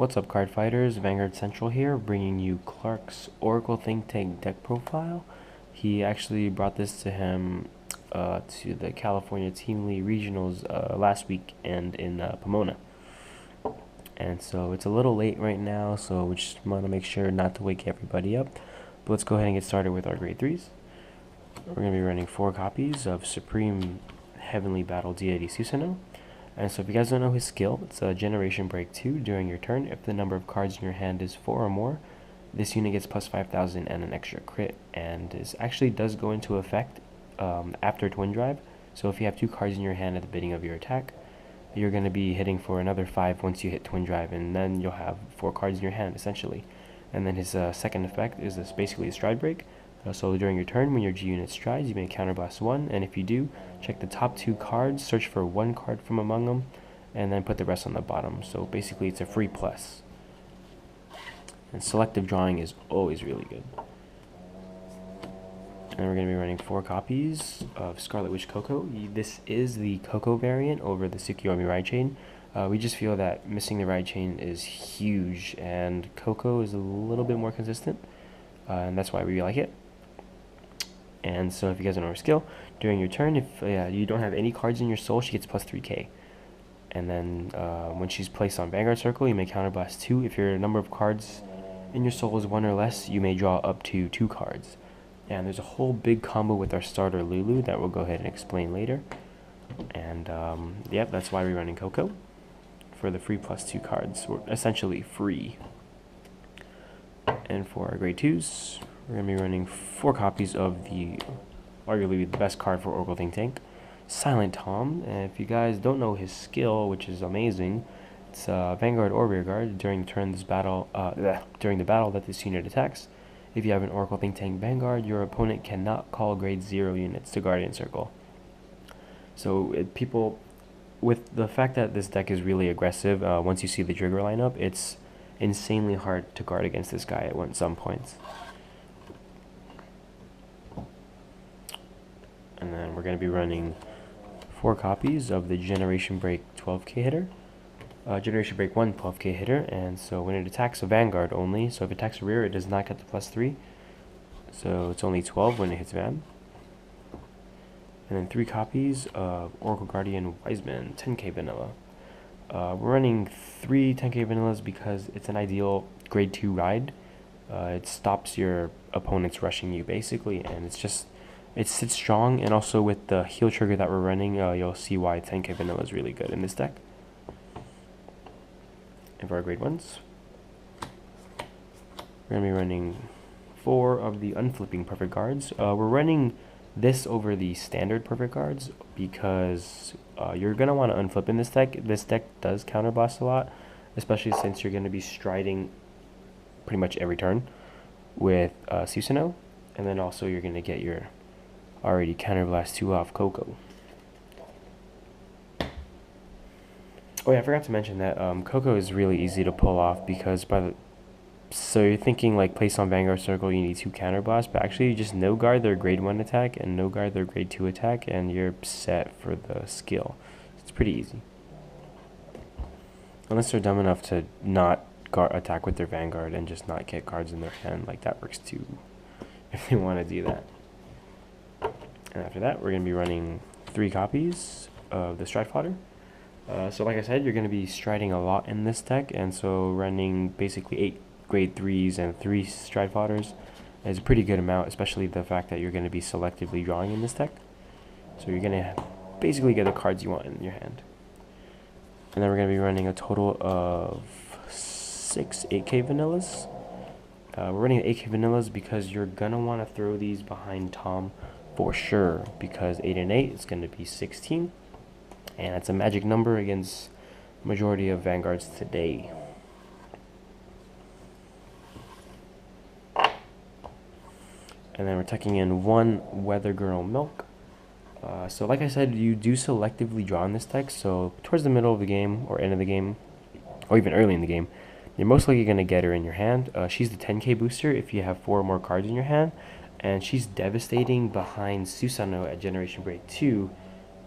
What's up, Cardfighters? Vanguard Central here, bringing you Clarke's Oracle Think Tank deck profile. He actually brought this to him to the California Team League Regionals last week and in Pomona. And so it's a little late right now, so we just want to make sure not to wake everybody up. But let's go ahead and get started with our grade 3s. We're going to be running 4 copies of Supreme Heavenly Battle Deity Susanoo. And so if you guys don't know his skill, it's a Generation Break 2 during your turn. If the number of cards in your hand is 4 or more, this unit gets plus 5,000 and an extra crit. And this actually does go into effect after Twin Drive. So if you have 2 cards in your hand at the beginning of your attack, you're going to be hitting for another 5 once you hit Twin Drive, and then you'll have 4 cards in your hand essentially. And then his second effect is basically a Stride Break. So during your turn, when your G unit strides, you may counterblast 1, and if you do, check the top 2 cards, search for 1 card from among them, and then put the rest on the bottom. So basically it's a free plus. And selective drawing is always really good. And we're going to be running 4 copies of Scarlet Witch Coco. This is the Coco variant over the Tsukiyomi Ride Chain. We just feel that missing the Ride Chain is huge, and Coco is a little bit more consistent, and that's why we like it. And so if you guys don't know her skill, during your turn, if you don't have any cards in your soul, she gets plus 3k. And then when she's placed on Vanguard Circle, you may counterblast 2. If your number of cards in your soul is 1 or less, you may draw up to 2 cards. And there's a whole big combo with our starter Lulu that we'll go ahead and explain later. And yep, that's why we're running Coco for the free plus 2 cards. We're essentially free. And for our grade 2s, we're going to be running 4 copies of the arguably the best card for Oracle Think Tank, Silent Tom. And if you guys don't know his skill, which is amazing, it's Vanguard or Rearguard during the battle that this unit attacks. If you have an Oracle Think Tank Vanguard, your opponent cannot call grade 0 units to Guardian Circle. So people, with the fact that this deck is really aggressive, once you see the trigger lineup, it's insanely hard to guard against this guy at some points. And then we're going to be running 4 copies of the Generation Break 12k hitter. Generation Break 1 12k hitter, and so when it attacks a Vanguard only, so if it attacks a rear, it does not get the plus 3. So it's only 12 when it hits Van. And then 3 copies of Oracle Guardian Wiseman 10k vanilla. We're running 3 10k vanillas because it's an ideal grade 2 ride. It stops your opponents rushing you basically, and it sits strong, and also with the heal trigger that we're running, you'll see why 10k vanilla is really good in this deck. And for our grade 1s, we're going to be running 4 of the unflipping perfect cards. We're running this over the standard perfect cards because you're going to want to unflip in this deck. This deck does counterblast a lot, especially since you're going to be striding pretty much every turn with Susanoo, and then also you're going to get your already counterblast 2 off Coco. Oh yeah, I forgot to mention that Coco is really easy to pull off because so you're thinking like place on Vanguard Circle you need 2 counterblast, but actually you just no guard their grade 1 attack and no guard their grade 2 attack, and you're set for the skill. It's pretty easy. Unless they're dumb enough to not attack with their Vanguard and just not get cards in their hand, like that works too, if they want to do that. And after that, we're going to be running 3 copies of the Stride Fodder. So like I said, you're going to be striding a lot in this deck, and so running basically 8 grade 3s and 3 Stride Fodders is a pretty good amount, especially the fact that you're going to be selectively drawing in this deck. So you're going to basically get the cards you want in your hand. And then we're going to be running a total of 6 8k vanillas. We're running 8k vanillas because you're going to want to throw these behind Tom for sure, because 8 and 8 is going to be 16, and it's a magic number against majority of Vanguards today. And then we're tucking in 1 Weather Girl Milk. So like I said, you do selectively draw in this deck, so towards the middle of the game or end of the game, or even early in the game, you're most likely going to get her in your hand. She's the 10k booster if you have 4 or more cards in your hand, and she's devastating behind Susanoo at Generation Break 2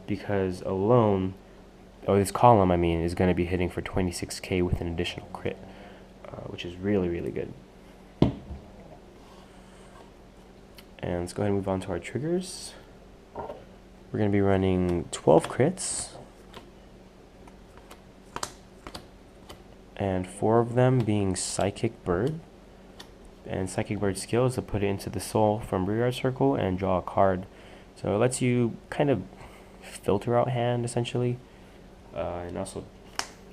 because alone, this column, is going to be hitting for 26k with an additional crit. which is really, really good. And let's go ahead and move on to our triggers. We're going to be running 12 crits, and 4 of them being Psychic Bird. And Psychic Bird's skill is to put it into the soul from rearguard circle and draw a card. So it lets you kind of filter out hand, essentially. And also,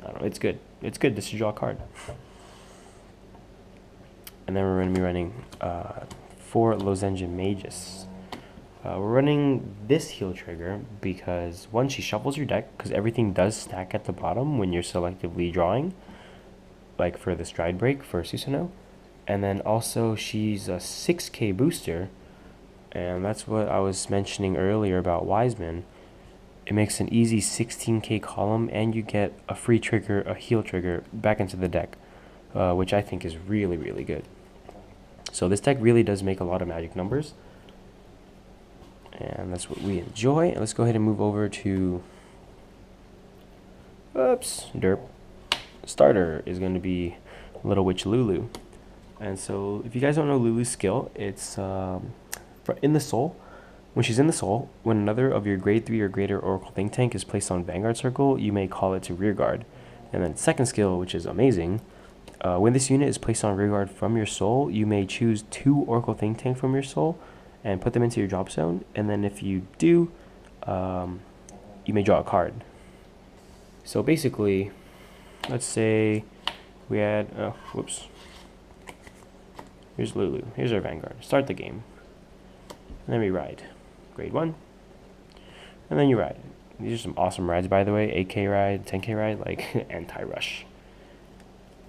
I don't know, it's good. It's good just to draw a card. And then we're going to be running 4 Lozenja Magus. We're running this heal trigger because, one, she shuffles your deck, because everything does stack at the bottom when you're selectively drawing, like for the stride break for Susanoo. And then also she's a 6k booster, and that's what I was mentioning earlier about Wiseman. It makes an easy 16k column, and you get a free trigger, a heal trigger, back into the deck, which I think is really, really good. So this deck really does make a lot of magic numbers, and that's what we enjoy. And let's go ahead and move over to, derp. Starter is going to be Little Witch Lulu. And so if you guys don't know Lulu's skill, it's in the soul. When she's in the soul, when another of your grade 3 or greater Oracle Think Tank is placed on Vanguard Circle, you may call it to rearguard. And then second skill, which is amazing, when this unit is placed on rearguard from your soul, you may choose 2 Oracle Think Tank from your soul and put them into your drop zone. And then if you do, you may draw a card. So basically, let's say we had, here's Lulu, here's our Vanguard. Start the game. And then we ride. Grade 1. And then you ride. These are some awesome rides, by the way. 8k ride, 10k ride, like anti-rush.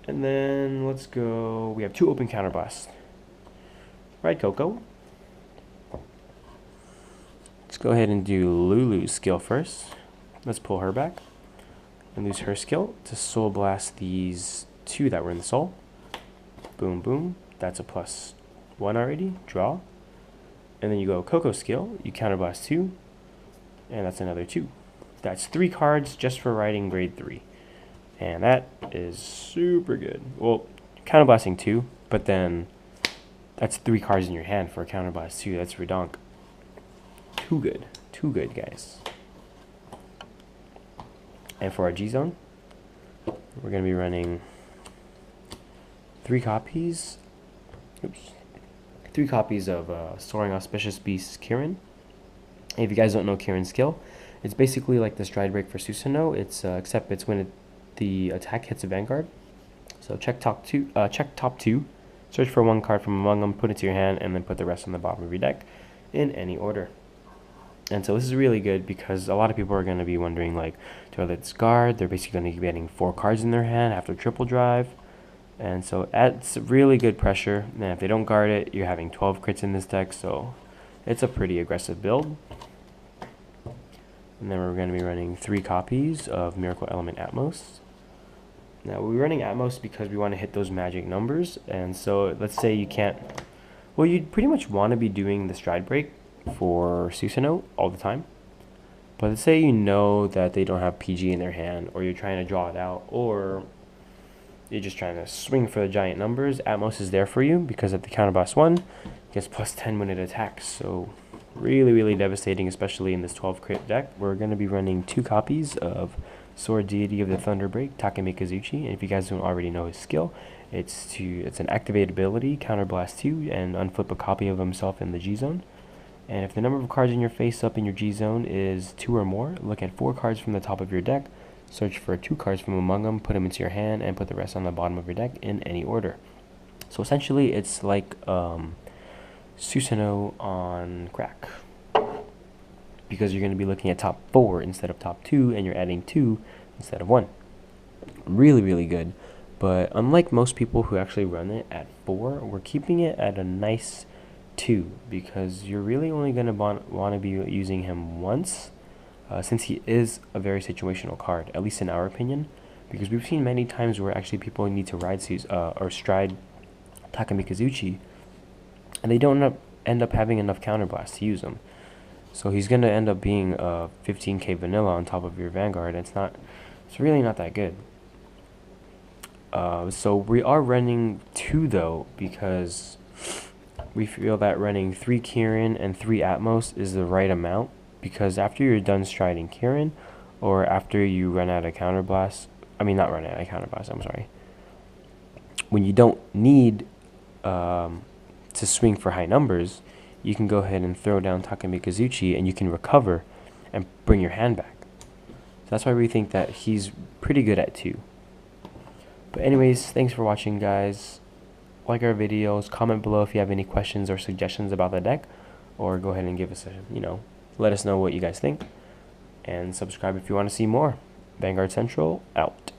And then let's go, we have 2 open counterblasts. Ride Coco. Let's go ahead and do Lulu's skill first. Let's pull her back and lose her skill to soul blast these 2 that were in the soul. Boom, boom. That's a +1 already. Draw. And then you go Coco skill. You counterblast 2. And that's another 2. That's 3 cards just for riding grade 3. And that is super good. Well, counterblasting 2, but then that's 3 cards in your hand for a counterblast 2. That's redonk. Too good. Too good, guys. And for our G zone, we're going to be running 3 copies. 3 copies of Soaring Auspicious Beast Kiran. And if you guys don't know Kiran's skill, it's basically like the stride break for Susanoo. It's except it's when the attack hits a Vanguard. So check top 2, search for 1 card from among them, put it to your hand, and then put the rest on the bottom of your deck in any order. And so this is really good because a lot of people are going to be wondering, like, do they discard? They're basically going to be getting 4 cards in their hand after triple drive. And so it's really good pressure. And if they don't guard it, you're having 12 crits in this deck. So it's a pretty aggressive build. And then we're going to be running 3 copies of Miracle Element Atmos. Now we're running Atmos because we want to hit those magic numbers. And so let's say you can't, well, you pretty much want to be doing the stride break for Susanoo all the time. But let's say you know that they don't have PG in their hand, or you're trying to draw it out, or you're just trying to swing for the giant numbers. Atmos is there for you because at the counterblast 1, it gets +10 when it attacks. So really, really devastating, especially in this 12 crit deck. We're going to be running 2 copies of Sword Deity of the Thunderbreak, Takemikazuchi. And if you guys don't already know his skill, it's an activated ability, counterblast 2, and unflip a copy of himself in the G zone. And if the number of cards in your face up in your G zone is 2 or more, look at 4 cards from the top of your deck, search for 2 cards from among them, put them into your hand, and put the rest on the bottom of your deck in any order. So essentially, it's like Susanoo on crack, because you're going to be looking at top 4 instead of top 2, and you're adding 2 instead of 1. Really, really good. But unlike most people who actually run it at 4, we're keeping it at a nice 2, because you're really only going to want to be using him once, since he is a very situational card, at least in our opinion, because we've seen many times where actually people need to ride or stride Takemikazuchi, and they don't end up having enough counterblast to use him. So he's going to end up being 15k vanilla on top of your Vanguard. It's really not that good. So we are running 2 though, because we feel that running 3 Kiran and 3 Atmos is the right amount, because after you're done striding Kiran, or after you run out of counterblast, I mean not run out of counterblast, I'm sorry, when you don't need to swing for high numbers, you can go ahead and throw down Takamikazuchi and you can recover and bring your hand back. So that's why we think that he's pretty good at 2. But anyways, thanks for watching, guys. Like our videos, comment below if you have any questions or suggestions about the deck, or go ahead and give us a, let us know what you guys think, and subscribe if you want to see more. Vanguard Central, out.